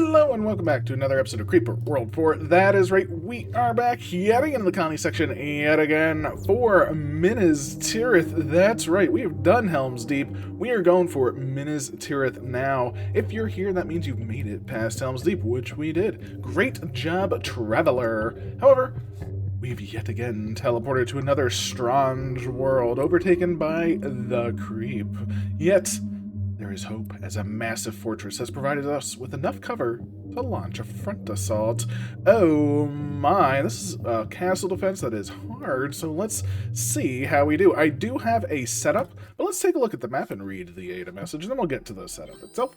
Hello and welcome back to another episode of Creeper World 4. That is right, we are back yet again in the colony section, yet again for Minas Tirith. That's right, we have done Helm's Deep. We are going for Minas Tirith now. If you're here, that means you've made it past Helm's Deep, which we did. Great job, Traveler. However, we've yet again teleported to another strange world, overtaken by the Creep. Yet there is hope, as a massive fortress has provided us with enough cover to launch a front assault. Oh my, this is a castle defense that is hard, so let's see how we do. I do have a setup, but let's take a look at the map and read the ADA message, and then we'll get to the setup itself.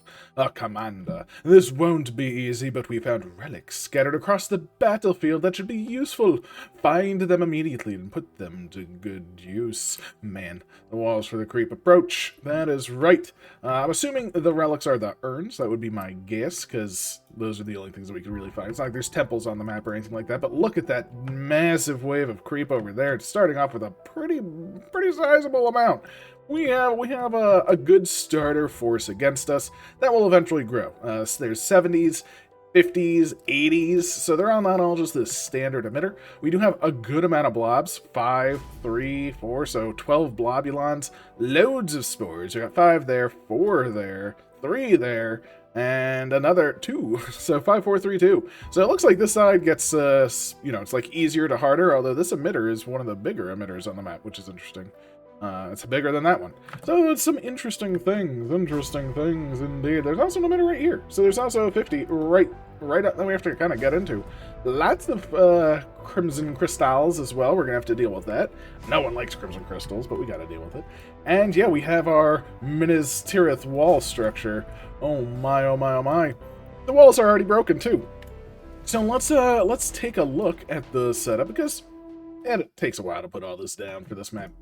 Commander, this won't be easy, but we found relics scattered across the battlefield that should be useful. Find them immediately and put them to good use. Man, the walls for the Creep approach. That is right. I'm assuming the relics are the urns. That would be my guess, because those are the only things that we can really find. It's not like there's temples on the map or anything like that, but look at that massive wave of Creep over there. It's starting off with a pretty sizable amount. We have a good starter force against us that will eventually grow. There's 70s, 50s, 80s, so they're not all just this standard emitter. We do have a good amount of blobs, 5, 3, 4, so 12 blobulons, loads of spores. We got 5 there, 4 there, 3 there, and another 2, so 5, 4, 3, 2. So it looks like this side gets, it's like easier to harder, although this emitter is one of the bigger emitters on the map, which is interesting. It's bigger than that one. So it's some interesting things indeed. There's also an emitter right here. So there's also a 50 right up that we have to kind of get into. Lots of crimson crystals as well. We're going to have to deal with that. No one likes crimson crystals, but we got to deal with it. And yeah, we have our Minas Tirith wall structure. Oh my, oh my, oh my. The walls are already broken too. So let's take a look at the setup, because it takes a while to put all this down for this map,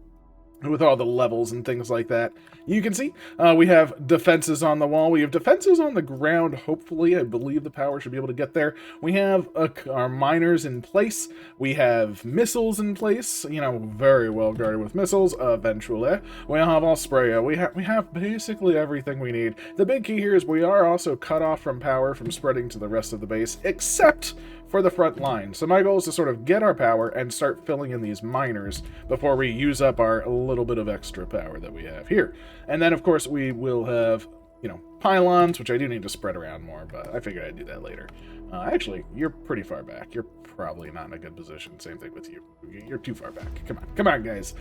with all the levels and things like that. You can see we have defenses on the wall. We have defenses on the ground, hopefully. I believe the power should be able to get there. We have our miners in place. We have missiles in place, very well guarded with missiles, eventually. We have Osprey. We have basically everything we need. The big key here is we are also cut off from power from spreading to the rest of the base, except for the front line. So my goal is to sort of get our power and start filling in these miners before we use up our little bit of extra power that we have here. And then, of course, we will have, pylons, which I do need to spread around more, but I figured I'd do that later. Actually, you're pretty far back. You're probably not in a good position. Same thing with you. You're too far back. Come on, guys.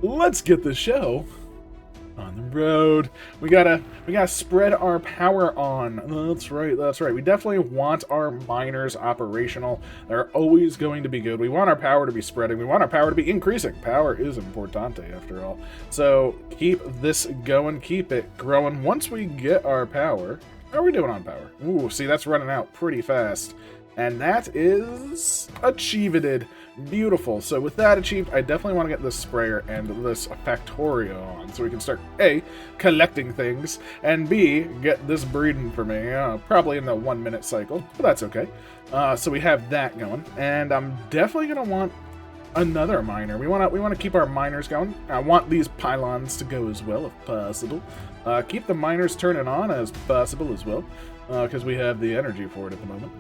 Let's get the show on the road. We gotta spread our power on. That's right. We definitely want our miners operational. They're always going to be good. We want our power to be spreading. We want our power to be increasing. Power is importante, after all. So keep this going. Keep it growing. Once we get our power, how are we doing on power? Ooh, see, that's running out pretty fast. And that is achieved. Beautiful. So with that achieved, I definitely want to get this sprayer and this factorio on, so we can start A, collecting things, and B, get this breeding for me, probably in the 1 minute cycle, but that's okay. So we have that going, and I'm definitely going to want another miner. We want to keep our miners going. I want these pylons to go as well, if possible. Keep the miners turning on as possible as well, because we have the energy for it at the moment.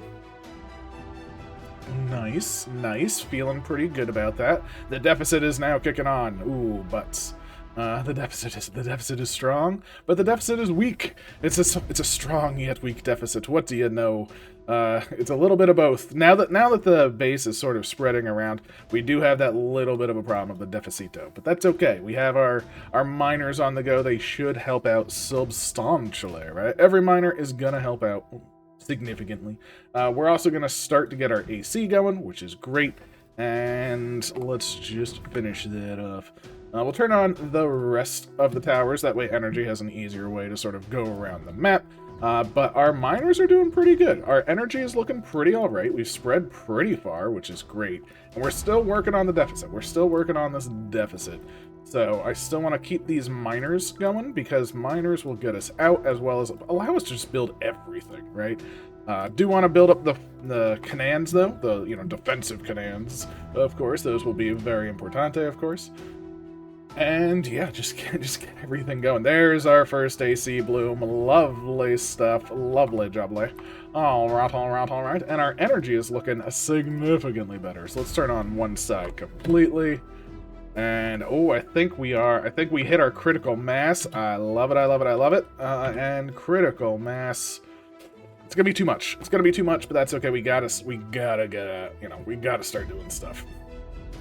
Nice. Feeling pretty good about that. The deficit is now kicking on. Ooh, but the deficit is strong, but the deficit is weak. It's a strong yet weak deficit. What do you know? It's a little bit of both. Now that the base is sort of spreading around, we do have that little bit of a problem of the deficito, but that's okay. We have our miners on the go. They should help out substantially, right? Every miner is gonna help out significantly. We're also going to start to get our AC going, which is great, and let's just finish that off. We'll turn on the rest of the towers, that way energy has an easier way to sort of go around the map, but our miners are doing pretty good. Our energy is looking pretty alright. We've spread pretty far, which is great, and we're still working on the deficit. We're still working on this deficit. So I still want to keep these miners going, because miners will get us out, as well as allow us to just build everything, right? Do want to build up the cannons, though, the defensive cannons, of course. Those will be very importante, of course. And yeah, just get everything going. There's our first AC bloom. Lovely stuff. Lovely jubbly. All right, all right, all right. And our energy is looking significantly better. So let's turn on one side completely. And oh, I think we hit our critical mass. I love it, I love it, I love it. And critical mass. It's gonna be too much. It's gonna be too much, but that's okay. We gotta start doing stuff.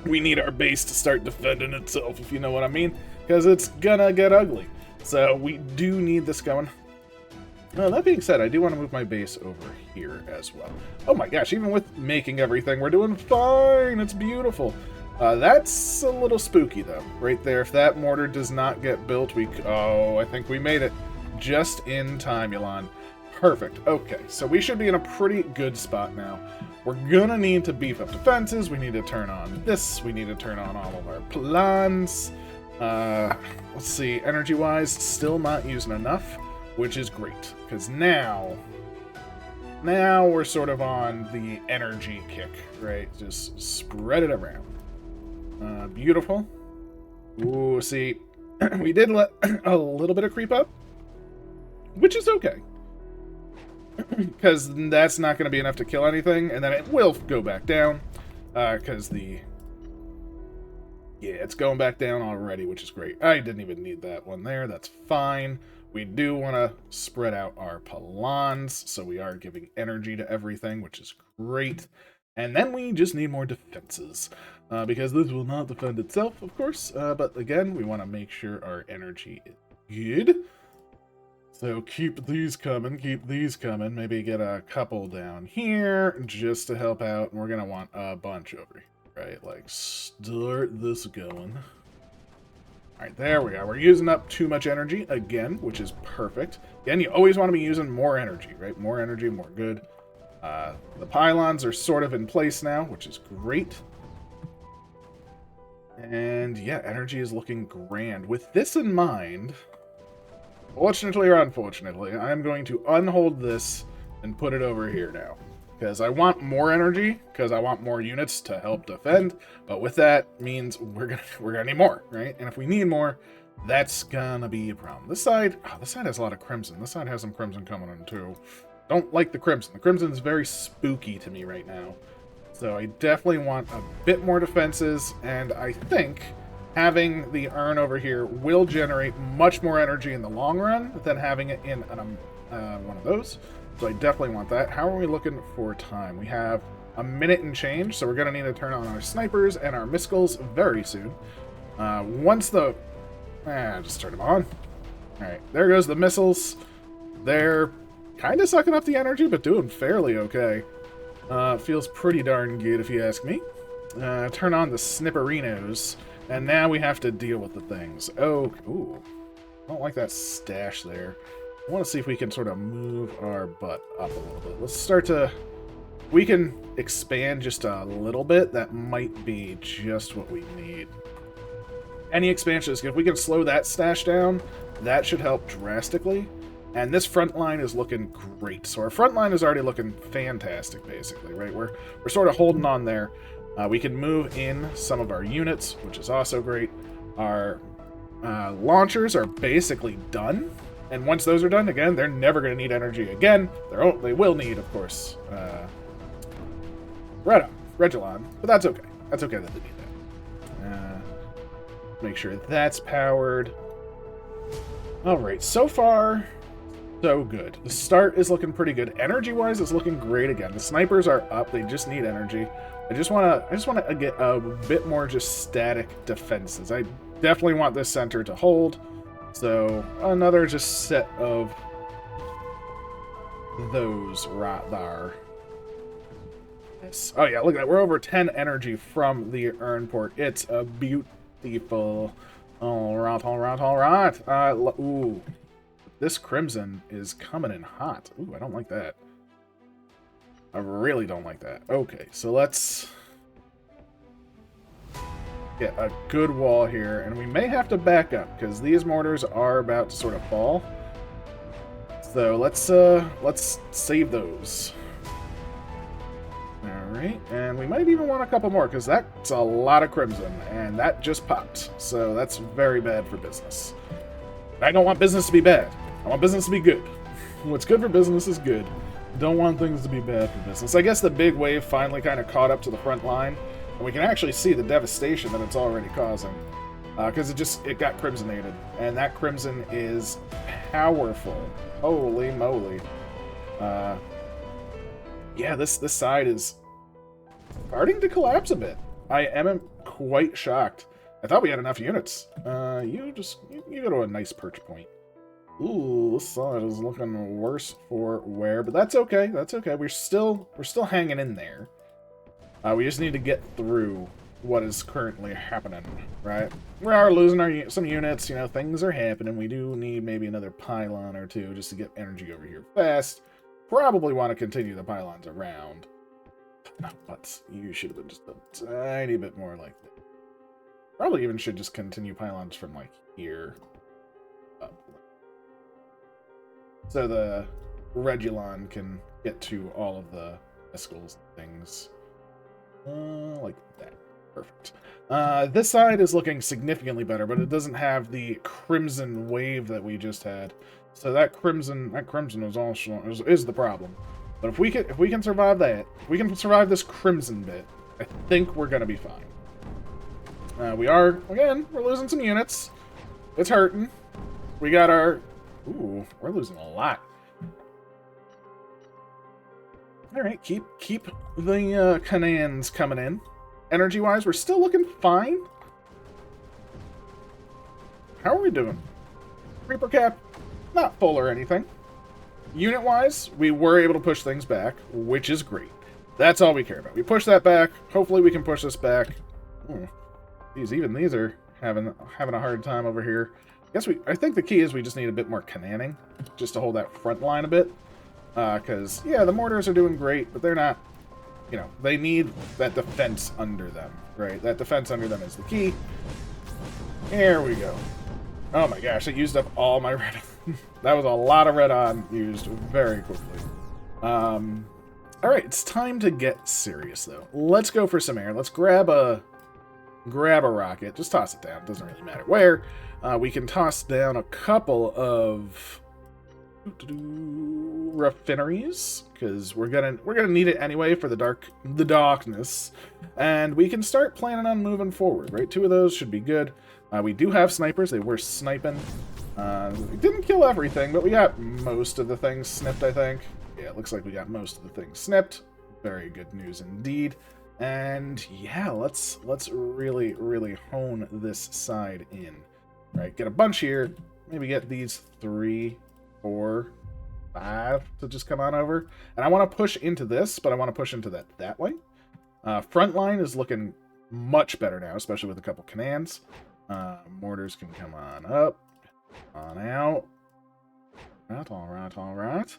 We need our base to start defending itself, if you know what I mean, because it's gonna get ugly. So we do need this going. That being said, I do want to move my base over here as well. Oh my gosh, even with making everything, we're doing fine. It's beautiful. That's a little spooky, though, right there. If that mortar does not get built, I think we made it just in time, Elon. Perfect. Okay, so we should be in a pretty good spot now. We're gonna need to beef up defenses. We need to turn on this. We need to turn on all of our plans. Let's see, energy-wise, still not using enough, which is great, because now we're sort of on the energy kick, right? Just spread it around. Beautiful. Ooh, see, we did let a little bit of creep up, which is okay. Because that's not going to be enough to kill anything, and then it will go back down. Because it's going back down already, which is great. I didn't even need that one there. That's fine. We do want to spread out our pylons, so we are giving energy to everything, which is great. And then we just need more defenses, because this will not defend itself, of course. But again, we want to make sure our energy is good. So keep these coming, maybe get a couple down here just to help out, and we're going to want a bunch over here, right? Like, start this going. Alright, there we go. We're using up too much energy again, which is perfect. Again, you always want to be using more energy, right? More energy, more good. The pylons are sort of in place now, which is great. And yeah, energy is looking grand. With this in mind... Fortunately or unfortunately, I'm going to unhold this and put it over here now. Because I want more energy, because I want more units to help defend, but with that means we're gonna need more, right? And if we need more, that's gonna be a problem. This side has a lot of crimson. This side has some crimson coming in too. Don't like the crimson. The crimson is very spooky to me right now. So I definitely want a bit more defenses, and I think having the urn over here will generate much more energy in the long run than having it in one of those. So I definitely want that. How are we looking for time? We have a minute and change, so we're going to need to turn on our snipers and our missiles very soon. Once the... just turn them on. Alright, there goes the missiles. They're kind of sucking up the energy, but doing fairly okay. Feels pretty darn good, if you ask me. Turn on the snipperinos. And now we have to deal with the things. Oh, ooh. I don't like that stash there. I want to see if we can sort of move our butt up a little bit. Let's start to... We can expand just a little bit. That might be just what we need. Any expansion is good. If we can slow that stash down, that should help drastically. And this front line is looking great. So our front line is already looking fantastic, basically, right? We're sort of holding on there. We can move in some of our units, which is also great. Our launchers are basically done. And once those are done, again, they're never going to need energy again. They will need, of course, Regilon. But that's okay. That's okay that they need that. Make sure that's powered. Alright, so far, so good. The start is looking pretty good. Energy-wise, it's looking great again. The snipers are up. They just need energy. I just want to get a bit more just static defenses. I definitely want this center to hold. So another just set of those right there. Yes. Oh yeah, look at that. We're over 10 energy from the urn port. It's a beautiful. All right, all right, all right. Ooh, this crimson is coming in hot. Ooh, I don't like that. I really don't like that. Okay, so let's get a good wall here, and we may have to back up because these mortars are about to sort of fall. So let's save those. Alright, and we might even want a couple more, because that's a lot of crimson, and that just popped. So that's very bad for business. I don't want business to be bad. I want business to be good. What's good for business is good. Don't want things to be bad for business. I guess the big wave finally kind of caught up to the front line, and we can actually see the devastation that it's already causing. Because it got crimsonated, and that crimson is powerful. Holy moly. Yeah, this side is starting to collapse a bit. I am quite shocked. I thought we had enough units. You go to a nice perch point. Ooh, this side is looking worse for wear, but that's okay. That's okay. We're still hanging in there. We just need to get through what is currently happening, right? We are losing some units. You know, things are happening. We do need maybe another pylon or two just to get energy over here fast. Probably want to continue the pylons around. But you should have been just a tiny bit more like that. Probably even should just continue pylons from, like, here up. So the Regulon can get to all of the Escals and things. Like that. Perfect. This side is looking significantly better, but it doesn't have the crimson wave that we just had. So that crimson is also is the problem. But if we can survive that, if we can survive this crimson bit, I think we're gonna be fine. We're losing some units. It's hurting. We got our... Ooh, we're losing a lot. Alright, keep the Canans coming in. Energy-wise, we're still looking fine. How are we doing? Reaper cap, not full or anything. Unit-wise, we were able to push things back, which is great. That's all we care about. We push that back. Hopefully we can push this back. Even these are having a hard time over here. I think the key is we just need a bit more cananning, just to hold that front line a bit. Because, yeah, the mortars are doing great, but they're not, you know, they need that defense under them, right? That defense under them is the key. There we go. Oh my gosh, it used up all my red. That was a lot of red on used very quickly. Alright, it's time to get serious, though. Let's go for some air. Let's grab a rocket. Just toss it down. It doesn't really matter where. We can toss down a couple of refineries, because we're gonna need it anyway for the darkness, and we can start planning on moving forward. Right, 2 of those should be good. We do have snipers. They were sniping. We didn't kill everything, but we got most of the things snipped, I think. Yeah, it looks like we got most of the things snipped. Very good news indeed. And yeah, let's really hone this side in. Right, get a bunch here. Maybe get these 3, 4, 5 to just come on over. And I want to push into this, but I want to push into that way. Front line is looking much better now, especially with a couple Canans. Mortars can come on up, on out. All right.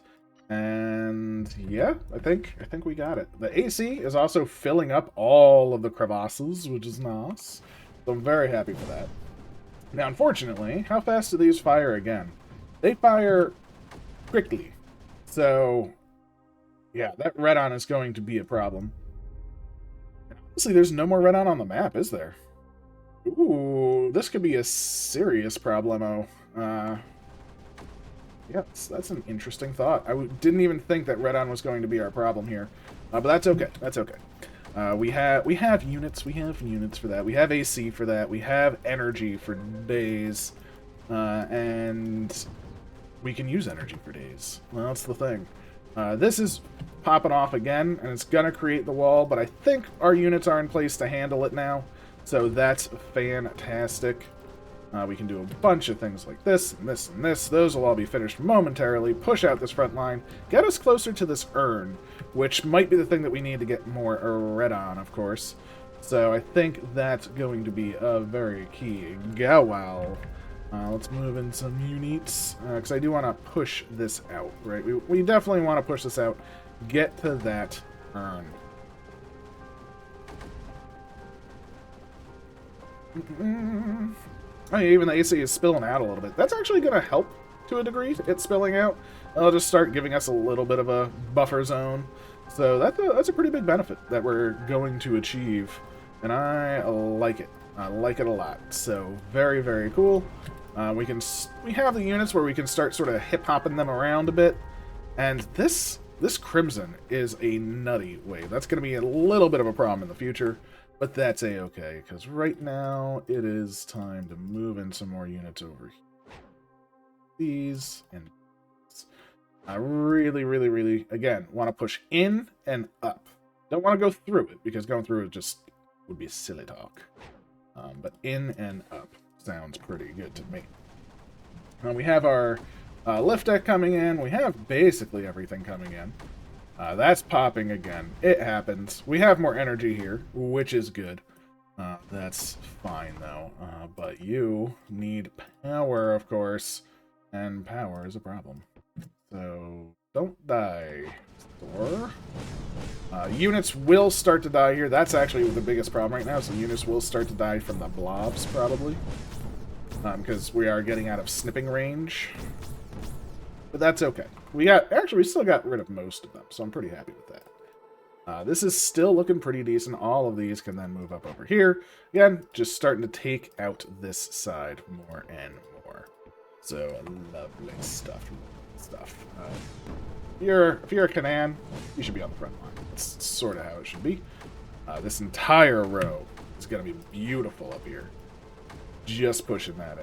And yeah, I think we got it. The AC is also filling up all of the crevasses, which is nice. So I'm very happy for that. Now, unfortunately, how fast do these fire again? They fire quickly. So, yeah, that red on is going to be a problem. Honestly, there's no more red on the map, is there? Ooh, this could be a serious problemo. Yeah, that's an interesting thought. I didn't even think that red on was going to be our problem here. But that's okay. That's okay. We have units. We have units for that. We have AC for that. We have energy for days. And we can use energy for days. Well, that's the thing. This is popping off again, and it's going to create the wall, but I think our units are in place to handle it now. So that's fantastic. We can do a bunch of things like this, and this, and this. Those will all be finished momentarily. Push out this front line. Get us closer to this urn, which might be the thing that we need to get more red on, of course. So I think that's going to be a very key. Wow. Let's move in some units, because I do want to push this out, right? We definitely want to push this out. Get to that urn. Oh, yeah, even the AC is spilling out a little bit. That's actually going to help to a degree. It's spilling out. It'll just start giving us a little bit of a buffer zone. So that's a pretty big benefit that we're going to achieve, and I like it. I like it a lot. So very, very cool. We have the units where we can start sort of hip-hopping them around a bit, and this Crimson is a nutty wave. That's going to be a little bit of a problem in the future, but that's a-okay, because right now it is time to move in some more units over here. These and I really, really, really, again, want to push in and up. Don't want to go through it, because going through it just would be silly talk. But in and up sounds pretty good to me. We have our lift deck coming in. We have basically everything coming in. That's popping again. It happens. We have more energy here, which is good. That's fine, though. But you need power, of course. And power is a problem. So, don't die, Thor. Units will start to die here. That's actually the biggest problem right now. So units will start to die from the blobs, probably. Because we are getting out of snipping range. But that's okay. We still got rid of most of them, so I'm pretty happy with that. This is still looking pretty decent. All of these can then move up over here. Again, just starting to take out this side more and more. So, lovely stuff. If you're a Canaan, you should be on the front line. That's sort of how it should be. This entire row is going to be beautiful up here. Just pushing that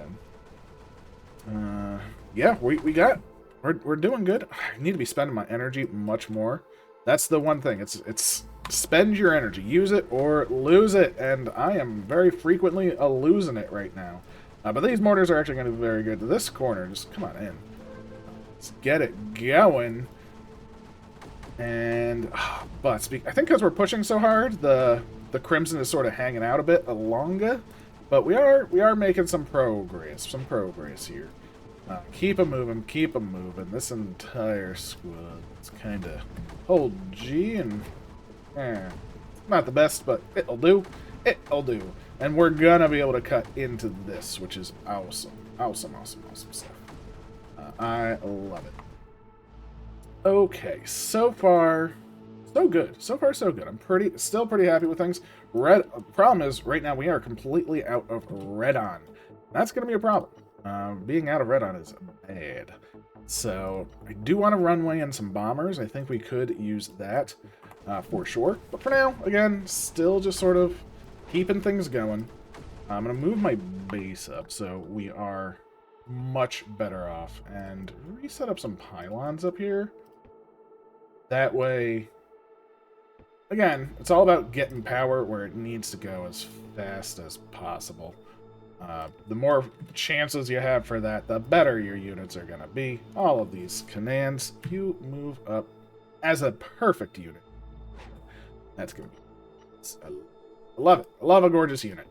in. Yeah, we're doing good. I need to be spending my energy much more. That's the one thing. It's spend your energy, use it or lose it, and I am very frequently losing it right now. But these mortars are actually going to be very good. This corner, just come on in. Let's get it going. And but I think because we're pushing so hard, the Crimson is sort of hanging out a bit longer. But we are making some progress here. Keep them moving. This entire squad is kind of hold G and not the best, but it'll do. And we're gonna be able to cut into this, which is awesome stuff. I love it. Okay, so far, so good. I'm still pretty happy with things. Problem is, right now we are completely out of Redon. That's going to be a problem. Being out of Redon is bad. So, I do want a runway and some bombers. I think we could use that for sure. But for now, again, still just sort of keeping things going. I'm going to move my base up so we are much better off. And reset up some pylons up here. That way, again, it's all about getting power where it needs to go as fast as possible. The more chances you have for that, the better your units are going to be. All of these Canaans, you move up as a perfect unit. That's going to be... I love it. I love a gorgeous unit.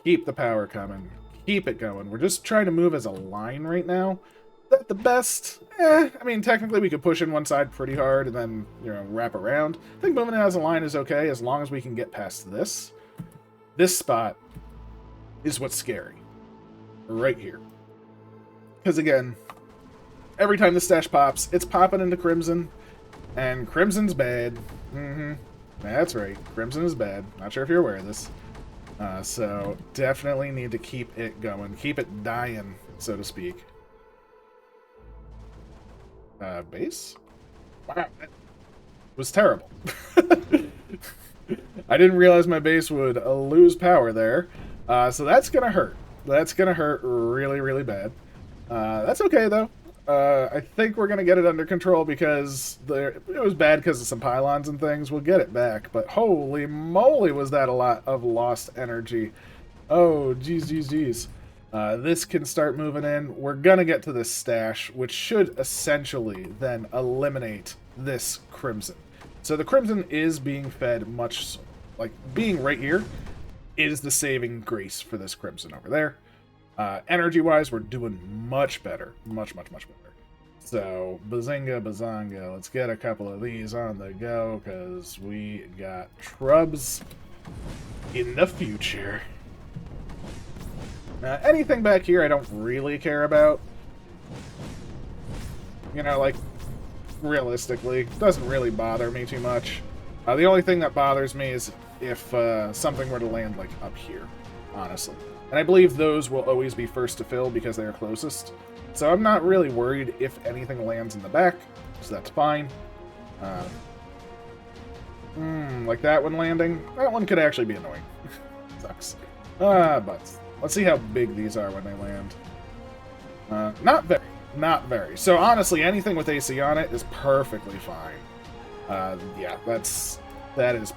Keep the power coming. Keep it going. We're just trying to move as a line right now. That the best? I mean, technically we could push in one side pretty hard and then, wrap around. I think moving it as a line is okay as long as we can get past this. This spot is what's scary. Right here. Because again, every time the stash pops, it's popping into Crimson. And Crimson's bad. That's right. Crimson is bad. Not sure if you're aware of this. So definitely need to keep it going. Keep it dying, so to speak. Base? Wow, that was terrible. I didn't realize my base would lose power there. So that's gonna hurt. That's gonna hurt really, really bad. That's okay, though. I think we're gonna get it under control because it was bad because of some pylons and things. We'll get it back, but holy moly was that a lot of lost energy. Oh, geez. This can start moving in. We're gonna get to this stash, which should essentially then eliminate this Crimson. So the Crimson is being fed much, like being right here is the saving grace for this Crimson over there. Energy-wise, we're doing much better. Much better. So, bazinga, bazanga. Let's get a couple of these on the go, because we got Trubs in the future. Anything back here I don't really care about. Like, realistically. It doesn't really bother me too much. The only thing that bothers me is if something were to land, like, up here, honestly. And I believe those will always be first to fill because they are closest. So I'm not really worried if anything lands in the back, so that's fine. Like that one landing. That one could actually be annoying. Sucks. But let's see how big these are when they land. Not very. Not very. So honestly, anything with AC on it is perfectly fine. Yeah, that is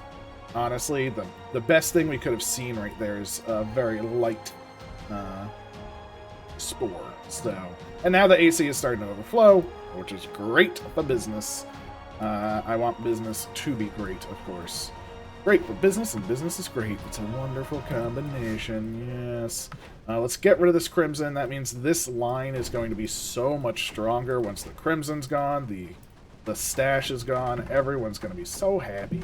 honestly the best thing we could have seen right there is a very light spore. So, and now the AC is starting to overflow, which is great for business. I want business to be great, of course. Great for business, and business is great. It's a wonderful combination, yes. Let's get rid of this crimson. That means this line is going to be so much stronger once the crimson's gone, the stash is gone. Everyone's going to be so happy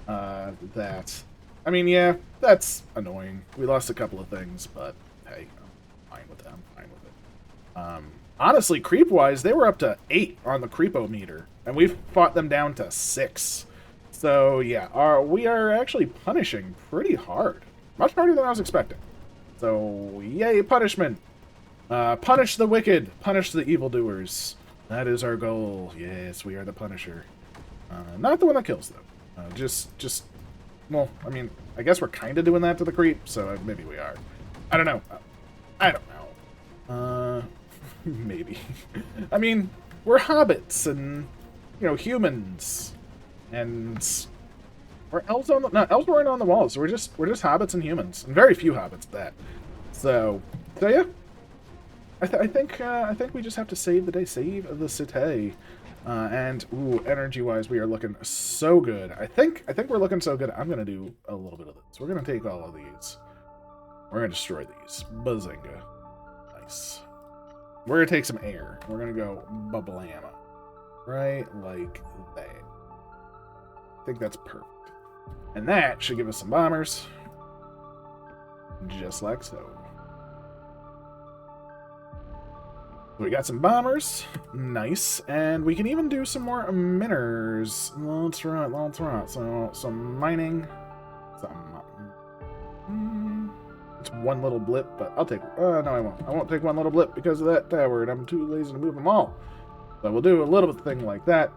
that... I mean, yeah, that's annoying. We lost a couple of things, but hey, I'm fine with that. I'm fine with it. Honestly, creep-wise, they were up to 8 on the creepo-meter, and we've fought them down to 6. So, yeah, we are actually punishing pretty hard. Much harder than I was expecting. So, yay, punishment. Punish the wicked. Punish the evildoers. That is our goal. Yes, we are the Punisher. Not the one that kills, though. Well, I mean, I guess we're kind of doing that to the creep, so maybe we are. I don't know. I don't know. Maybe. I mean, we're hobbits and, you know, humans. And or elves on the elves weren't on the walls, so we're just hobbits and humans, and very few hobbits at that. So yeah, I think we just have to save the day, save the city, and ooh, energy-wise, we are looking so good. I think we're looking so good. I'm gonna do a little bit of this. We're gonna take all of these. We're gonna destroy these. Bazinga! Nice. We're gonna take some air. We're gonna go bablama, right like that. I think that's perfect. And that should give us some bombers. Just like so. We got some bombers. Nice. And we can even do some more miners. That's right, that's right. So, some mining. It's one little blip, but I'll take... no, I won't. I won't take one little blip because of that tower, and I'm too lazy to move them all. So we'll do a little bit thing like that.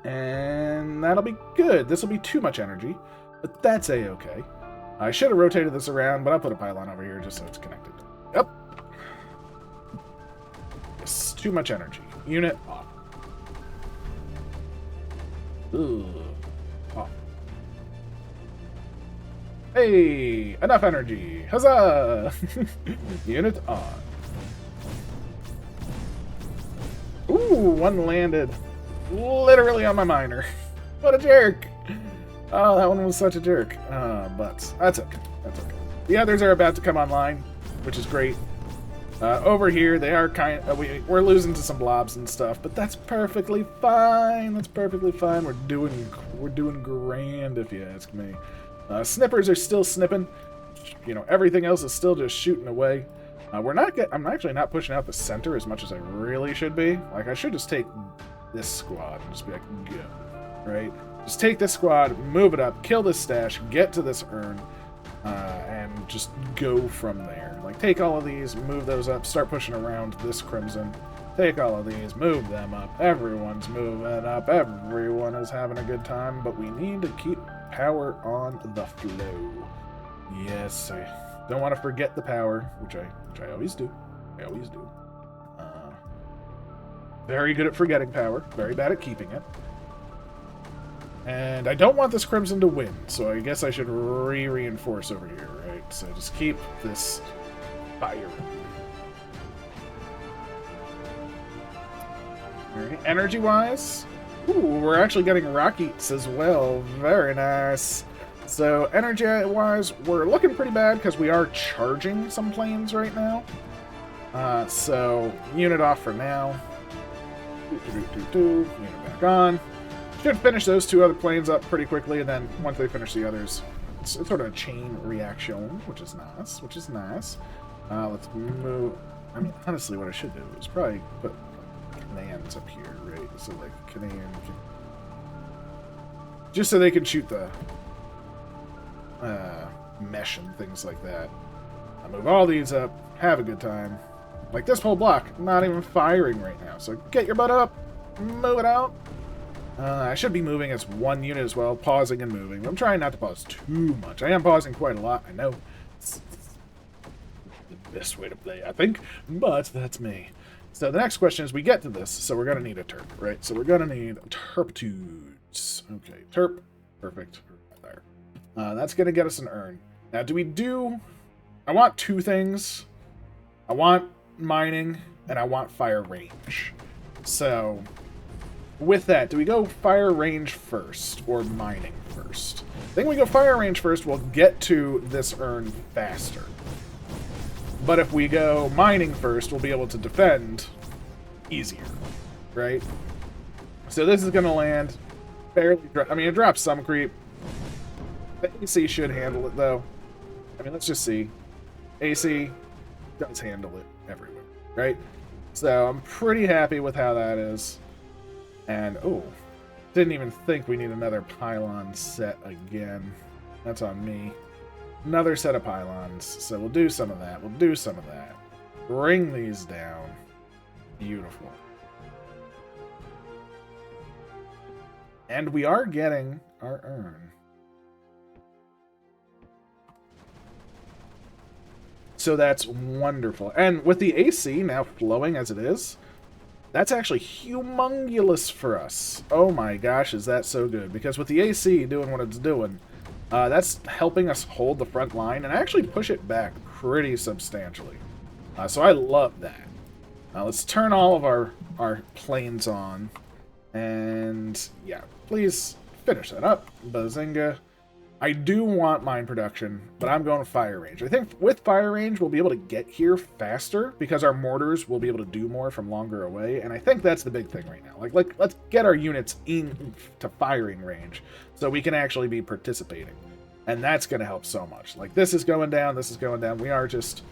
And that'll be good. This will be too much energy, but that's a-okay. I should have rotated this around, but I'll put a pylon over here just so it's connected. Yep. Yes, too much energy. Unit off. Ugh. Off. Hey, enough energy. Huzzah! Unit on. Ooh, one landed. Literally on my miner. What a jerk! Oh, that one was such a jerk. But that's okay. That's okay. The others are about to come online, which is great. Over here, they are we're losing to some blobs and stuff, but that's perfectly fine. That's perfectly fine. We're doing grand, if you ask me. Snippers are still snipping. You know, everything else is still just shooting away. I'm actually not pushing out the center as much as I really should be. Like, I should just take this squad and just be like, go, right? Just take this squad, move it up, kill this stash, get to this urn, and just go from there. Like, take all of these, move those up, start pushing around this crimson, take all of these, move them up, everyone's moving up, everyone is having a good time, but we need to keep power on the flow. Yes, I don't want to forget the power, which I always do. I always do. Very good at forgetting power. Very bad at keeping it. And I don't want this crimson to win, so I guess I should reinforce over here, right? So just keep this fire. Right. Energy-wise, ooh, we're actually getting rockets as well. Very nice. So energy-wise, we're looking pretty bad because we are charging some planes right now. So unit off for now. Unit back on. Should finish those two other planes up pretty quickly, and then once they finish the others, it's sort of a chain reaction, which is nice. Let's move. I mean, honestly, what I should do is probably put commands up here, right? so they can just so they can shoot the mesh and things like that. I move all these up, have a good time. Like this whole block, not even firing right now. So get your butt up, move it out. I should be moving as one unit as well, pausing and moving. I'm trying not to pause too much. I am pausing quite a lot, I know. It's the best way to play, I think, but that's me. So the next question is, we get to this, so we're going to need a terp, right? So we're going to need terpitudes. Okay, terp, perfect. There. That's going to get us an urn. Now, I want two things. I want mining, and I want fire range. So, with that, do we go fire range first, or mining first? I think we go fire range first, we'll get to this urn faster. But if we go mining first, we'll be able to defend easier, right? So this is going to land fairly... I mean, it drops some creep. The AC should handle it, though. I mean, let's just see. AC does handle it everywhere, right? So I'm pretty happy with how that is. And, oh, didn't even think we need another pylon set again. That's on me. Another set of pylons. So we'll do some of that. We'll do some of that. Bring these down. Beautiful. And we are getting our urn. So that's wonderful. And with the AC now flowing as it is, that's actually humongous for us. Oh my gosh, is that so good. Because with the AC doing what it's doing, that's helping us hold the front line and actually push it back pretty substantially. So I love that. Now let's turn all of our planes on. And yeah, please finish that up. Bazinga. I do want mine production, but I'm going fire range. I think with fire range, we'll be able to get here faster because our mortars will be able to do more from longer away. And I think that's the big thing right now. Like let's get our units into firing range so we can actually be participating. And that's going to help so much. Like this is going down, this is going down. We are just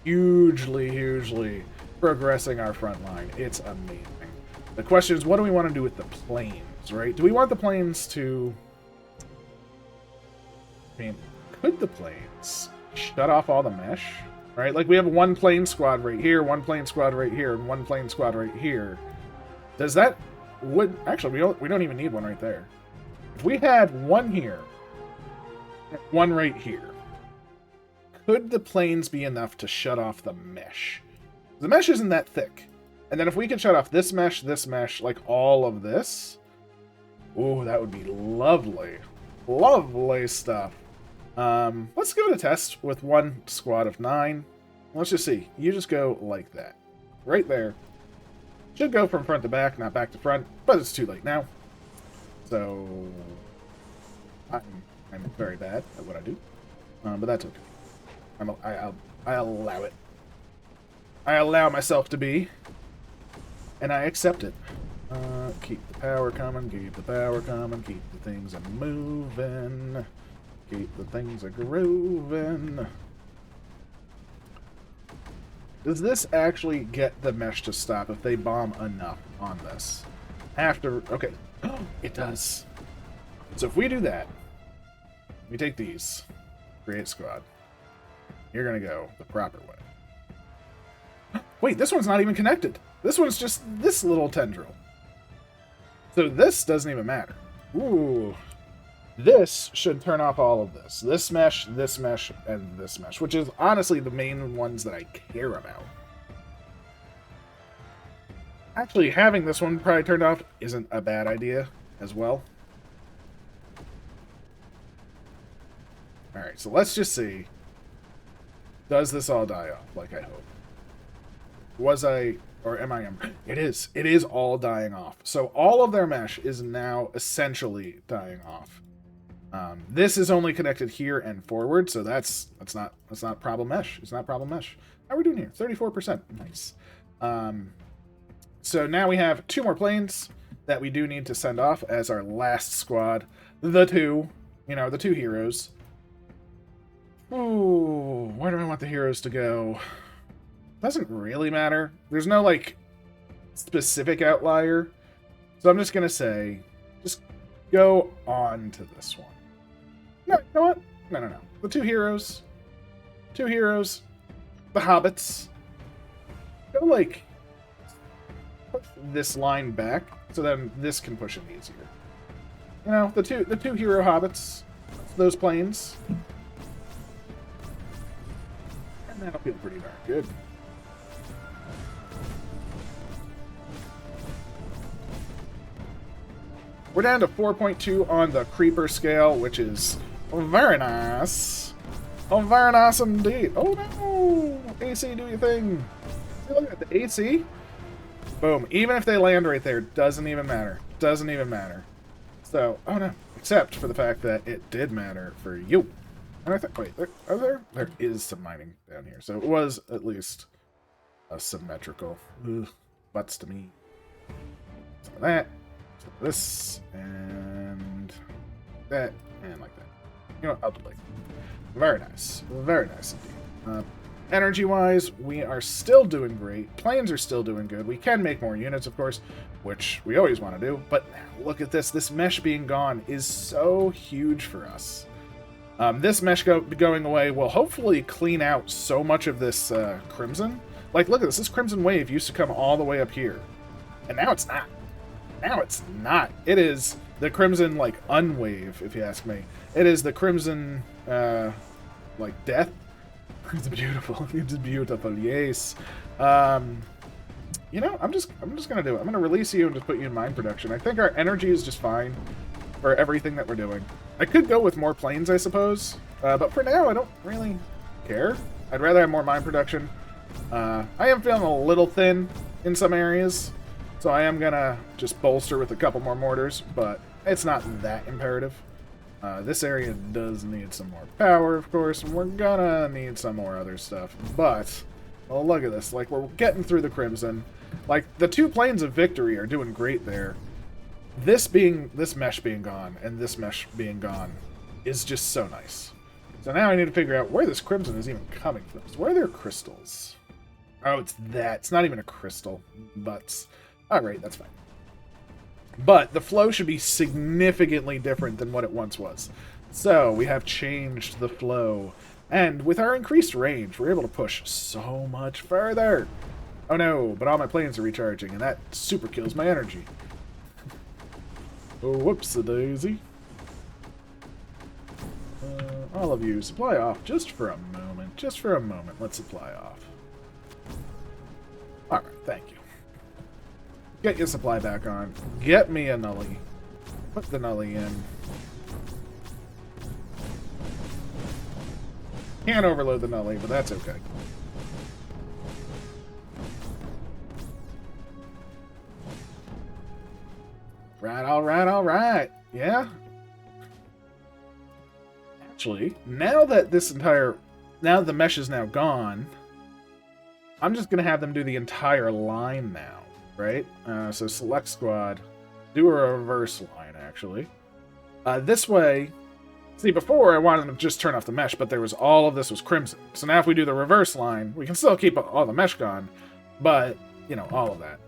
hugely progressing our front line. It's amazing. The question is, what do we want to do with the planes, right? Do we want the planes to... I mean, could the planes shut off all the mesh? Right? Like, we have one plane squad right here, one plane squad right here, and one plane squad right here. Does that... Actually, we don't even need one right there. If we had one here, and one right here, could the planes be enough to shut off the mesh? The mesh isn't that thick. And then if we could shut off this mesh, like all of this... Ooh, that would be lovely. Lovely stuff. Let's give it a test with one squad of 9. Let's just see. You just go like that. Right there. Should go from front to back, not back to front, but it's too late now. So... I'm very bad at what I do. But that's okay. I allow it. I allow myself to be. And I accept it. Keep the power coming, keep the power coming, keep the things a moving, keep the things a grooving. Does this actually get the mesh to stop if they bomb enough on this? Okay. It does. So if we do that, we take these, create squad. You're gonna go the proper way. Wait, this one's not even connected. This one's just this little tendril. So this doesn't even matter. Ooh. This should turn off all of this. This mesh, and this mesh, which is honestly the main ones that I care about. Actually, having this one probably turned off isn't a bad idea as well. Alright, so let's just see. Does this all die off like I hope? Was I... Or am I... It is. It is all dying off. So all of their mesh is now essentially dying off. This is only connected here and forward, so that's not problem mesh. It's not problem mesh. How are we doing here? 34%. Nice. So now we have 2 more planes that we do need to send off as our last squad. The 2 heroes. Ooh, where do I want the heroes to go? Doesn't really matter. There's no, like, specific outlier. So I'm just going to say, just go on to this one. No, you know what? No. The two heroes, the hobbits. Go, like, push this line back so then this can push it easier. You know, the two hero hobbits, those planes. And that'll feel pretty darn good. We're down to 4.2 on the creeper scale, which is very nice. Oh, very nice indeed. Oh no! AC, do your thing. See, look at the AC. Boom. Even if they land right there, doesn't even matter. Doesn't even matter. So, oh no. Except for the fact that it did matter for you. And I think, wait, there is some mining down here. So it was at least a symmetrical. Ugh, butts to me. Some of that. Some of this. And that. And like that. You know what? I'll do like that. Very nice. Very nice indeed. Energy-wise, we are still doing great. Planes are still doing good. We can make more units, of course, which we always want to do. But look at this. This mesh being gone is so huge for us. This mesh going away will hopefully clean out so much of this crimson. Like, look at this. This crimson wave used to come all the way up here. And now it's not. Now it's not. It is the crimson, like, unwave, if you ask me. It is the crimson, like, death. It's beautiful. It's beautiful. Yes. You know, I'm just gonna do it. I'm gonna release you and just put you in mine production. I think our energy is just fine for everything that we're doing. I could go with more planes, I suppose, but for now, I don't really care. I'd rather have more mine production. I am feeling a little thin in some areas, so I am gonna just bolster with a couple more mortars, but it's not that imperative. This area does need some more power, of course, and we're gonna need some more other stuff. But, well, look at this. Like, we're getting through the crimson. Like, the two planes of victory are doing great there. This mesh being gone and this mesh being gone is just so nice. So now I need to figure out where this crimson is even coming from. So where are there crystals? Oh, it's that. It's not even a crystal. But, alright, that's fine. But the flow should be significantly different than what it once was. So we have changed the flow. And with our increased range, we're able to push so much further. Oh no, but all my planes are recharging, and that super kills my energy. Oh, whoops-a-daisy. All of you, supply off just for a moment. Just for a moment, let's supply off. Alright, thank you. Get your supply back on. Get me a nully. Put the nully in. Can't overload the nully, but that's okay. Right, alright. Yeah? Actually, now that the mesh is now gone, I'm just gonna have them do the entire line now. Right? So select squad. Do a reverse line, actually. This way... See, before I wanted them to just turn off the mesh, but there was all of this was crimson. So now if we do the reverse line, we can still keep all the mesh gone, but, you know, all of that.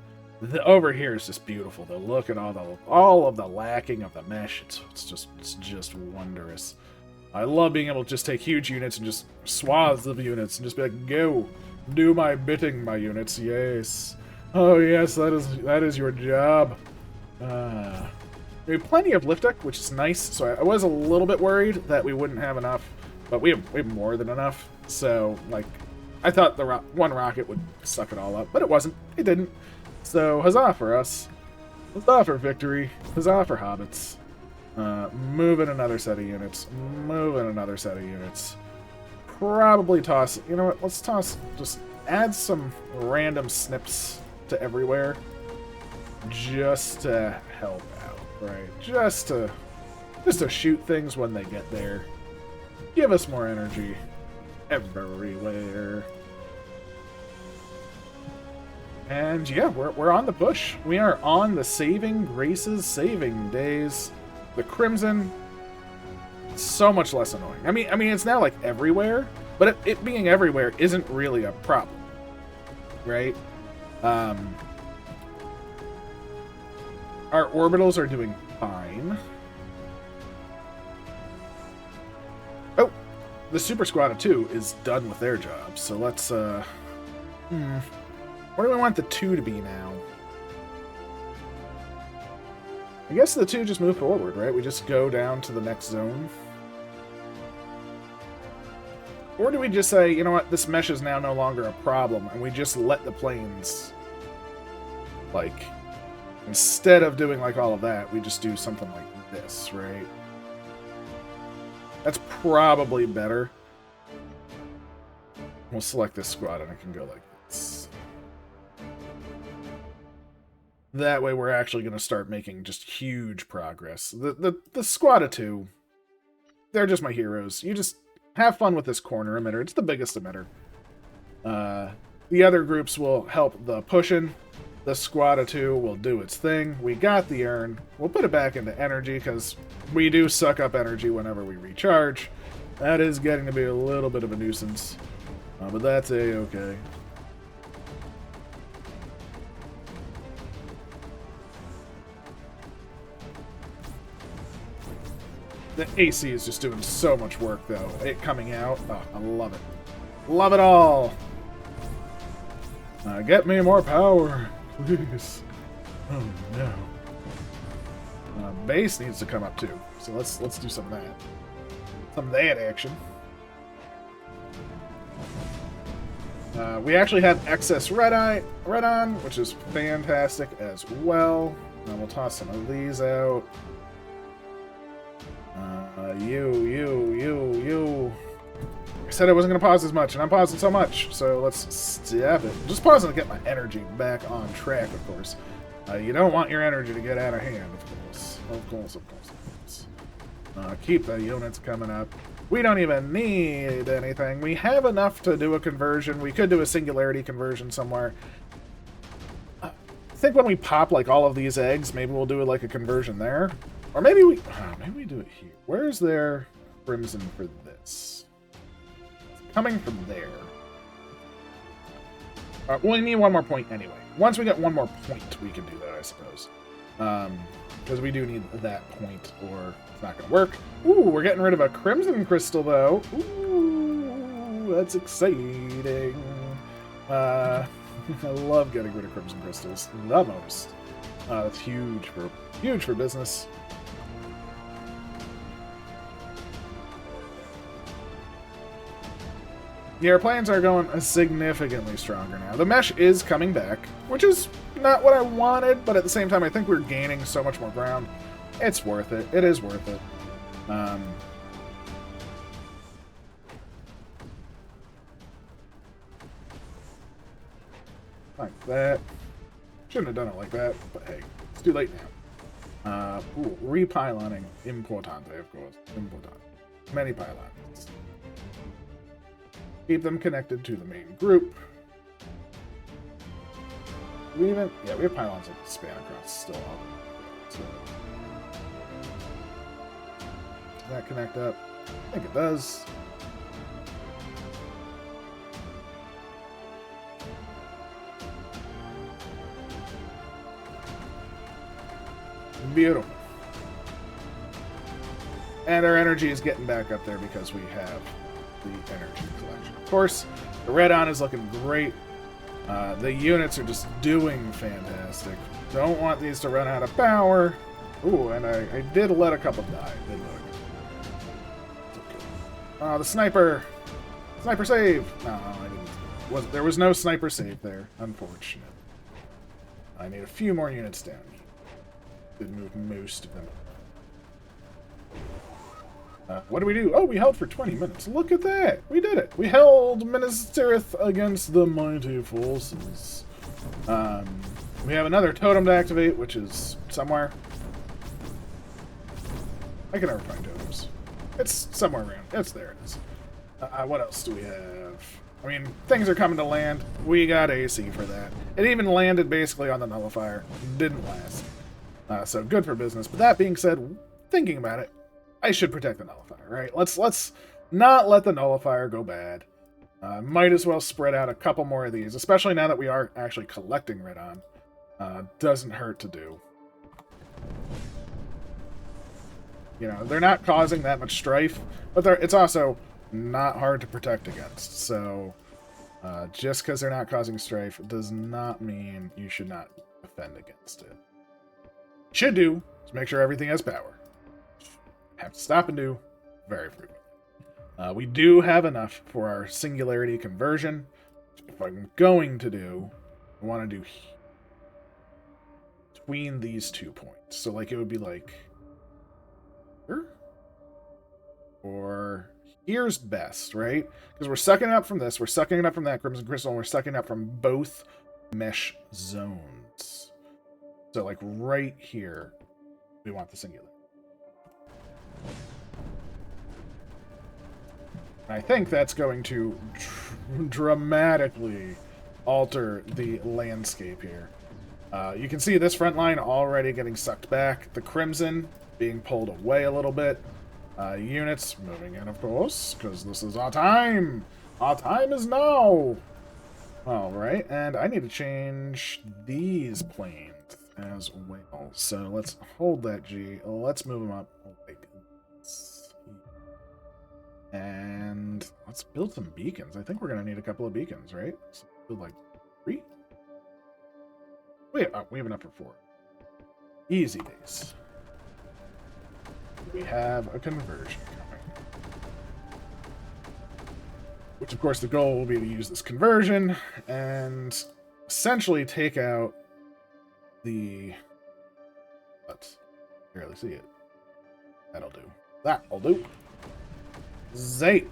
Over here is just beautiful, though. Look at all of the lacking of the mesh. It's just wondrous. I love being able to just take huge units and just swaths of units and just be like, go! Do my bidding, my units, yes. Oh yes, that is your job. We have plenty of lift deck, which is nice. So I was a little bit worried that we wouldn't have enough, but we have more than enough. So like, I thought the one rocket would suck it all up, but it wasn't. It didn't. So huzzah for us! Huzzah for victory! Huzzah for hobbits! Move in another set of units. Move in another set of units. Probably toss. You know what? Let's toss. Just add some random snips to everywhere, just to help out, right? Just to shoot things when they get there. Give us more energy everywhere. And yeah, we're on the push. We are on the saving graces, saving days. The crimson, so much less annoying. I mean, it's now like everywhere, but it being everywhere isn't really a problem, right? Our orbitals are doing fine. Oh, the Super Squad of 2 is done with their job, so let's, Where do we want the 2 to be now? I guess the 2 just move forward, right? We just go down to the next zone. Or do we just say, you know what, this mesh is now no longer a problem, and we just let the planes, like, instead of doing, like, all of that, we just do something like this, right? That's probably better. We'll select this squad, and it can go like this. That way we're actually going to start making just huge progress. The squad of 2, they're just my heroes. You just have fun with this corner emitter. It's the biggest emitter. The other groups will help the pushing. The squad of 2 will do its thing. We got the urn. We'll put it back into energy because we do suck up energy whenever we recharge. That is getting to be a little bit of a nuisance. But that's a-okay. The AC is just doing so much work, though. It coming out. Oh, I love it. Love it all. Get me more power, please. Oh, no. Base needs to come up, too. So let's do some of that. Some of that action. We actually have excess red on, which is fantastic as well. And we'll toss some of these out. You. I said I wasn't going to pause as much, and I'm pausing so much, so let's stab it. Just pausing to get my energy back on track, of course. You don't want your energy to get out of hand, of course. Of course. Keep the units coming up. We don't even need anything. We have enough to do a conversion. We could do a singularity conversion somewhere. I think when we pop, like, all of these eggs, maybe we'll do, like, a conversion there. Or maybe we do it here. Where's their crimson for this? It's coming from there. We need one more point anyway. Once we get one more point, we can do that, I suppose. Because we do need that point, or it's not going to work. Ooh, we're getting rid of a crimson crystal, though. Ooh, that's exciting. I love getting rid of crimson crystals. The most. That's huge for business. The airplanes are going significantly stronger now. The mesh is coming back, which is not what I wanted, but at the same time, I think we're gaining so much more ground. It's worth it. It is worth it. Like that. Shouldn't have done it like that, but hey, it's too late now. Repiloning. Importante, of course. Importante. Many pylons. Keep them connected to the main group. We have pylons that span across still. So, does that connect up? I think it does. Beautiful. And our energy is getting back up there because we have the energy collection. Of course, the red on is looking great. The units are just doing fantastic. Don't want these to run out of power. Ooh, and I did let a couple die. Okay. The sniper! Sniper save! No, I didn't. There was no sniper save there, unfortunate. I need a few more units down here. Did move most of them. What do we do? Oh, we held for 20 minutes. Look at that! We did it! We held Minas Tirith against the mighty forces. We have another totem to activate, which is somewhere. I can never find totems. It's somewhere around. It's there. It is. What else do we have? I mean, things are coming to land. We got AC for that. It even landed basically on the nullifier. Didn't last. So good for business. But that being said, thinking about it, I should protect the nullifier, right? Let's not let the nullifier go bad. Might as well spread out a couple more of these, especially now that we are actually collecting red on. Doesn't hurt to do. You know, they're not causing that much strife, but it's also not hard to protect against. So, just because they're not causing strife does not mean you should not defend against it. Should do is make sure everything has power. Have to stop and do very frequently. We do have enough for our Singularity conversion. If I'm going to do, I want to do between these 2 points. So, like, it would be like here, or here's best, right? Because we're sucking it up from this, we're sucking it up from that Crimson Crystal, and we're sucking it up from both mesh zones. So, like, right here, we want the Singularity. I think that's going to dramatically alter the landscape here. You can see this front line already getting sucked back. The Crimson being pulled away a little bit. Units moving in, of course, because this is our time. Our time is now. All right, and I need to change these planes as well. So let's hold that G. Let's move them up like this. And let's build some beacons. I think we're going to need a couple of beacons, right? So build like 3. We have enough for 4. Easy days. We have a conversion coming. Which, of course, the goal will be to use this conversion and essentially take out the... Let's barely see it. That'll do. That'll do. Zape.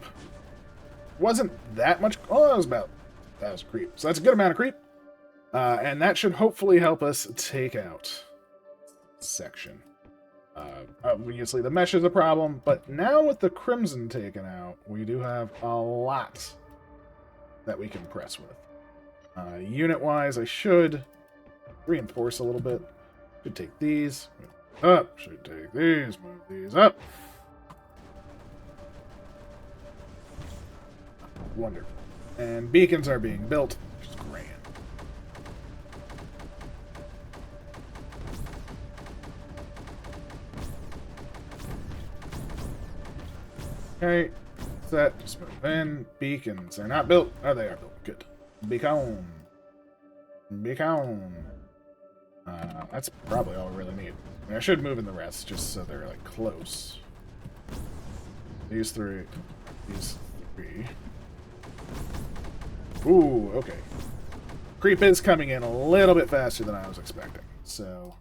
Wasn't that much... Oh, that was creep. So that's a good amount of creep. And that should hopefully help us take out section. Obviously, the mesh is a problem, but now with the Crimson taken out, we do have a lot that we can press with. Unit-wise, I should reinforce a little bit. Should take these, move up. Should take these, move these up. Wonderful. And beacons are being built, which is grand. Okay, set, just move in. Beacons, they're not built. Oh, they are built. Good. Beacon. Beacon. That's probably all we really need. I mean, I should move in the rest, just so they're, like, close. These 3. These 3. Ooh, okay. Creep is coming in a little bit faster than I was expecting. So,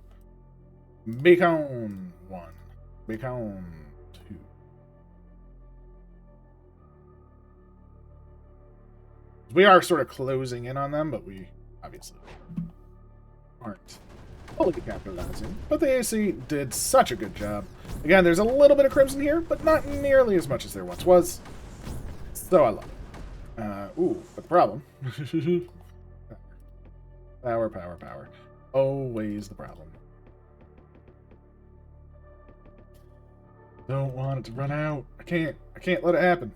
Beacon 1. Beacon 2. We are sort of closing in on them, but we obviously aren't fully capitalizing. But the AC did such a good job. Again, there's a little bit of Crimson here, but not nearly as much as there once was. So I love it. Ooh, but the problem. Power, power, power. Always the problem. Don't want it to run out. I can't let it happen.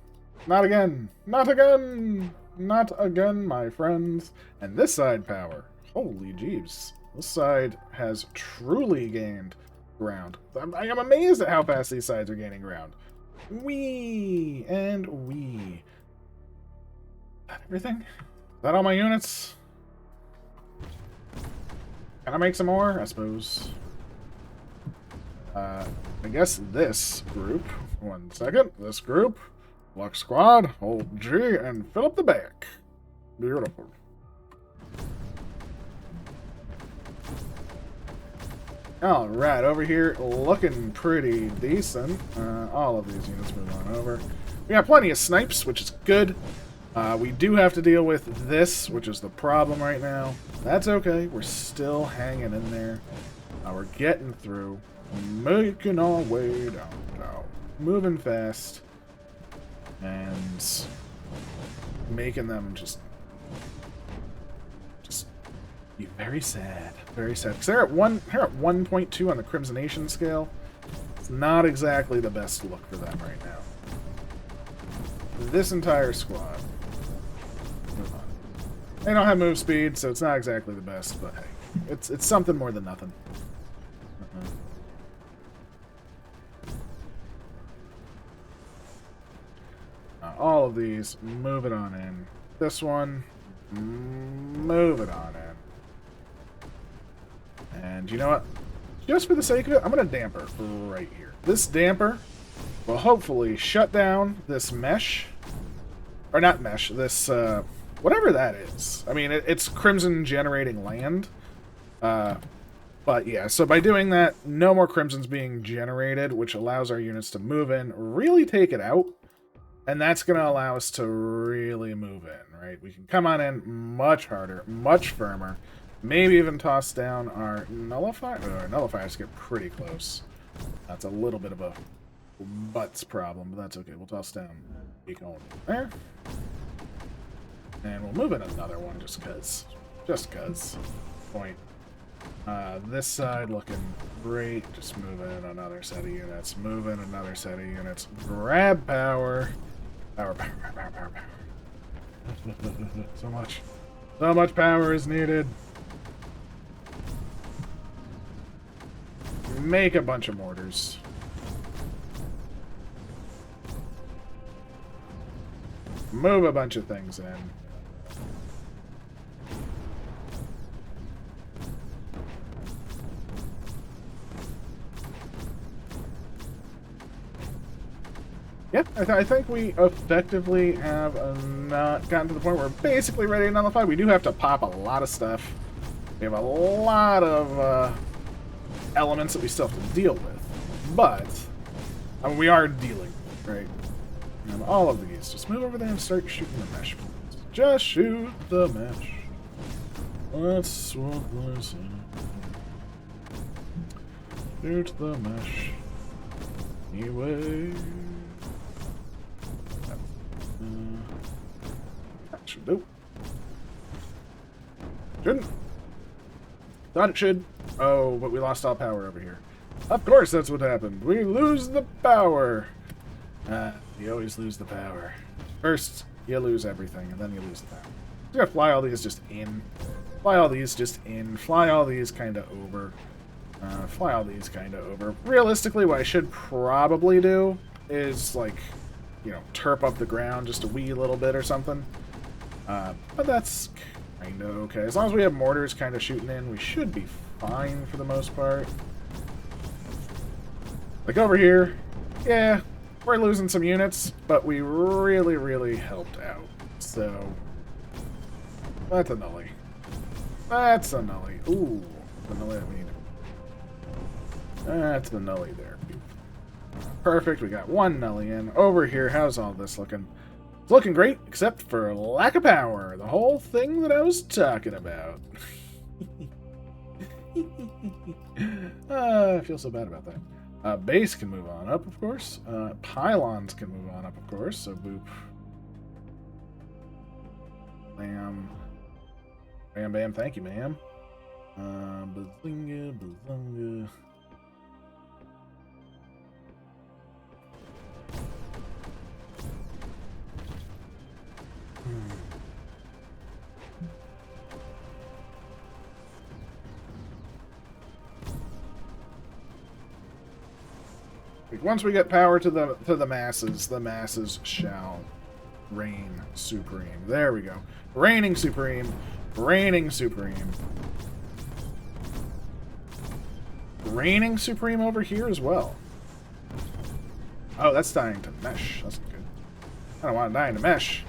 Not again. Not again. Not again, my friends. And this side power. Holy jeeves. This side has truly gained ground. I am amazed at how fast these sides are gaining ground. Wee and wee. Everything? Is that all my units? Can I make some more? I suppose. I guess this group. 1 second. This group. Lock squad. Hold G and fill up the back. Beautiful. Alright, over here looking pretty decent. All of these units move on over. We got plenty of snipes, which is good. We do have to deal with this, which is the problem right now. That's okay. We're still hanging in there. We're getting through. Making our way down. Moving fast. And making them just be very sad. Very sad. Because they're at 1.2 on the Crimsonation scale. It's not exactly the best look for them right now. This entire squad. Move on. They don't have move speed, so it's not exactly the best, but hey. It's something more than nothing. all of these, move it on in. This one, move it on in. And you know what? Just for the sake of it, I'm going to damper right here. This damper will hopefully shut down this mesh. Or not mesh, this, whatever that is. I mean, it's crimson generating land. But yeah, so by doing that, no more crimsons being generated, which allows our units to move in, really take it out. And that's going to allow us to really move in, right? We can come on in much harder, much firmer. Maybe even toss down our nullifier. Our nullifiers get pretty close. That's a little bit of a butts problem, but that's okay. We'll toss down Beacon there. And we'll move in another one just because. Just because. Point. This side looking great. Just move in another set of units. Move in another set of units. Grab power. Power, power, power, power, power. So much. So much power is needed. Make a bunch of mortars. Move a bunch of things in. Yeah, I think we effectively have not gotten to the point where we're basically ready to nullify. We do have to pop a lot of stuff. We have a lot of elements that we still have to deal with. But, I mean, we are dealing with it, right? And all of these. Just move over there and start shooting the mesh. Just shoot the mesh. That's what we're saying. Shoot the mesh. Anyway. That should do. Shouldn't. Thought it should. Oh, but we lost all power over here. Of course that's what happened. We lose the power. You always lose the power. First, you lose everything, and then you lose the power. I'm gonna fly all these just in. Fly all these just in. Fly all these kind of over. Fly all these kind of over. Realistically, what I should probably do is, like, you know, turp up the ground just a wee little bit or something. But that's kind of okay. As long as we have mortars kind of shooting in, we should be fine for the most part. Like over here, yeah, we're losing some units, but we really, really helped out. So, that's a nully. That's a nully. Ooh, the nully I mean. That's the nully there. Perfect, we got one nully in. Over here, how's all this looking? It's looking great, except for lack of power. The whole thing that I was talking about. I feel so bad about that. Base can move on up, of course. Pylons can move on up, of course. So boop. Bam. Bam, bam. Thank you, ma'am. Bazinga, bazunga. Once we get power to the masses shall reign supreme. There we go. Reigning supreme. Reigning supreme. Reigning supreme over here as well. Oh, that's dying to mesh. That's good. I don't want it dying to mesh.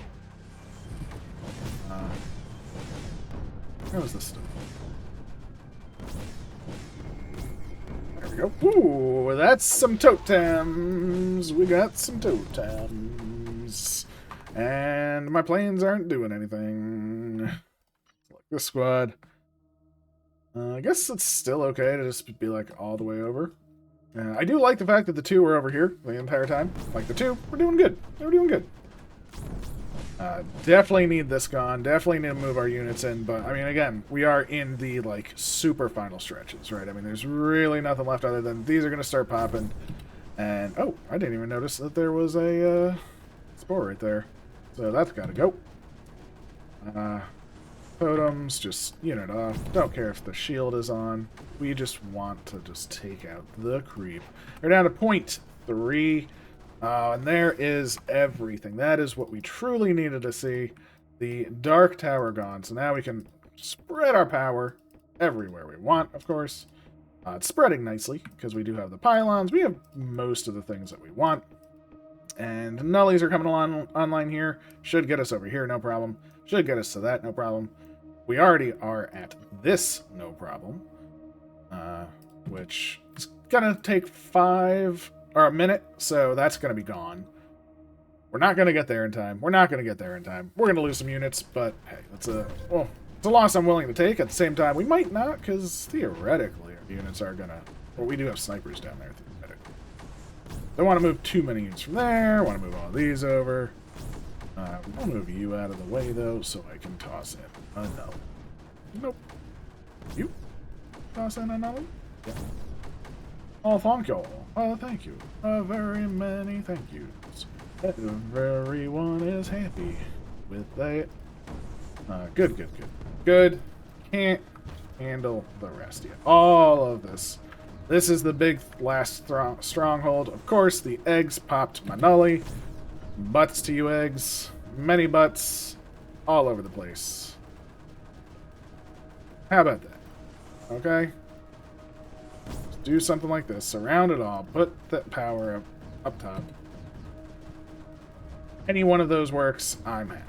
Where was this stuff? There we go. Ooh, that's some totems. We got some totems. And my planes aren't doing anything. Like this squad. I guess it's still okay to just be like all the way over. I do like the fact that the two were over here the entire time. Like the two, we're doing good. We're doing good. Definitely need this gone. Definitely need to move our units in. But, I mean, again, we are in the, like, super final stretches, right? I mean, there's really nothing left other than these are going to start popping. And, oh, I didn't even notice that there was a spore right there. So that's got to go. Totems, just unit off. Don't care if the shield is on. We just want to just take out the creep. We're down to 0.3. And there is everything. That is what we truly needed to see. The Dark Tower gone. So now we can spread our power everywhere we want, of course. It's spreading nicely, because we do have the pylons. We have most of the things that we want. And Nullies are coming online here. Should get us over here, no problem. Should get us to that, no problem. We already are at this, no problem. Which is going to take a minute, so that's going to be gone. We're not going to get there in time. We're not going to get there in time. We're going to lose some units, but hey, it's a loss I'm willing to take. At the same time, we might not, because theoretically our units are going to... Well, we do have snipers down there, theoretically. Don't want to move too many units from there. Want to move all these over. I'll move you out of the way, though, so I can toss in a null. Nope. You? Toss in a null? Yeah. Oh, thank you. Oh, thank you. Very many thank yous. Everyone is happy with that. Good, good, good. Good. Can't handle the rest yet. All of this. This is the big last stronghold. Of course, the eggs popped my nully. Butts to you eggs. Many butts. All over the place. How about that? Okay? Just do something like this. Surround it all. Put that power up top. Any one of those works, I'm happy.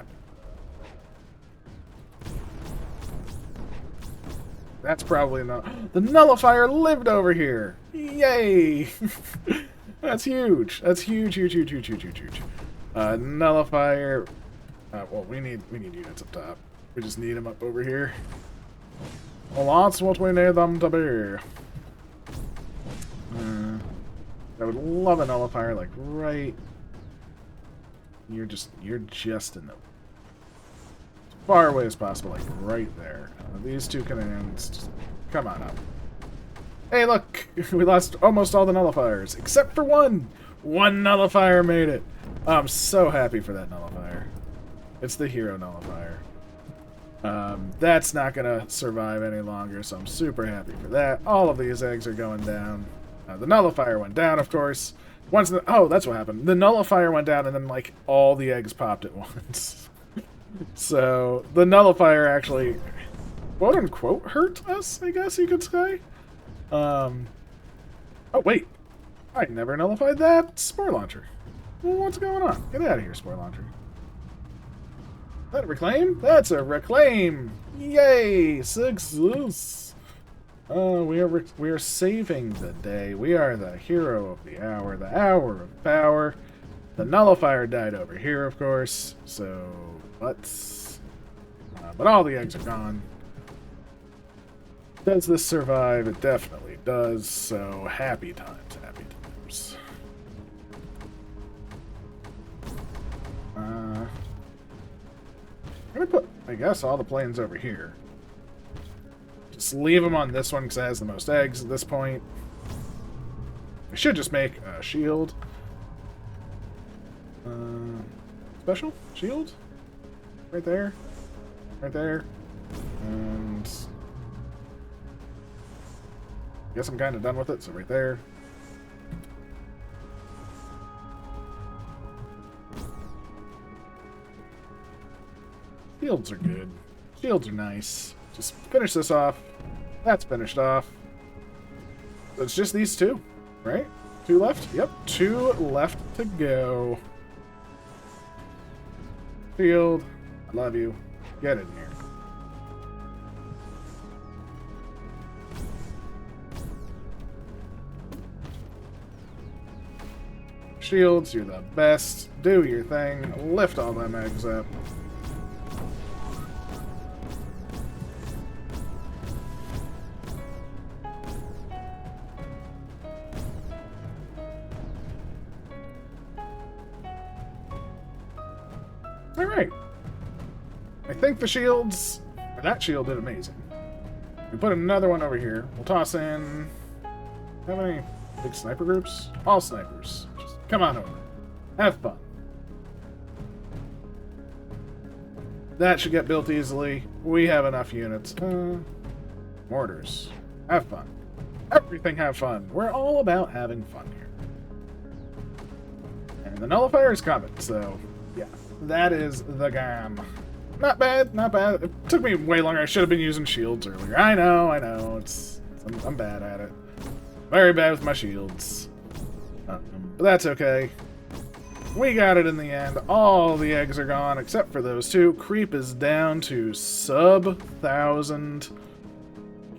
That's probably enough. The nullifier lived over here. Yay! That's huge. That's huge, huge, huge, huge, huge, huge, huge. Nullifier. Well, we need units up top. We just need them up over here. Well, that's what we need them to be. I would love a nullifier like right. You're just in the as far away as possible, like right there. These two cannons, just come on up. Hey, look, we lost almost all the nullifiers except for one. One nullifier made it. I'm so happy for that nullifier. It's the hero nullifier. That's not gonna survive any longer, so I'm super happy for that. All of these eggs are going down. The nullifier went down, of course. Oh, that's what happened. The nullifier went down, and then like all the eggs popped at once. So the nullifier actually, quote unquote, hurt us, I guess you could say. Oh wait, I never nullified that spore launcher. Well, what's going on? Get out of here, spore launcher. Is that a reclaim? That's a reclaim! Yay! Success! We are saving the day. We are the hero of the hour of power. The nullifier died over here, of course. So, but all the eggs are gone. Does this survive? It definitely does. So, happy times, happy times. I'm gonna put, I guess, all the planes over here. Just leave them on this one because it has the most eggs at this point. I should just make a shield. Special? Shield? Right there. Right there. And I guess I'm kind of done with it, so right there. Shields are good. Shields are nice. Just finish this off. That's finished off. It's just these two, right? 2 left? Yep, 2 left to go. Field, I love you. Get in here. Shields, you're the best. Do your thing. Lift all them eggs up. Alright. I think the shields... That shield did amazing. We put another one over here. We'll toss in... How many big sniper groups? All snipers. Just come on over. Have fun. That should get built easily. We have enough units. Mortars. Have fun. Everything have fun. We're all about having fun here. And the nullifier is coming, so yeah, that is the game. Not bad, not bad. It took me way longer. I should have been using shields earlier. I know. I'm bad at it. Very bad with my shields. But that's okay. We got it in the end. All the eggs are gone except for those two. Creep is down to sub 1,000.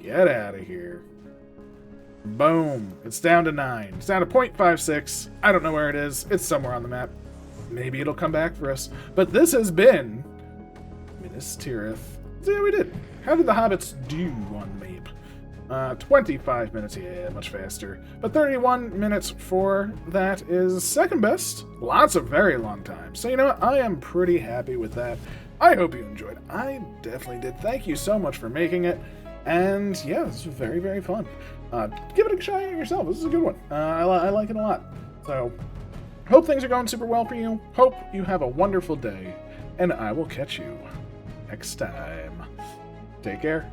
Get out of here. Boom. It's down to 9. It's down to 0.56. I don't know where it is. It's somewhere on the map. Maybe it'll come back for us. But this has been Minas Tirith. See how we did. How did the hobbits do on the map? 25 minutes, yeah, much faster. But 31 minutes for that is second best. Lots of very long time. So you know what? I am pretty happy with that. I hope you enjoyed. I definitely did. Thank you so much for making it. And yeah, this was very, very fun. Give it a try yourself. This is a good one. I like it a lot. So, hope things are going super well for you. Hope you have a wonderful day. And I will catch you next time. Take care.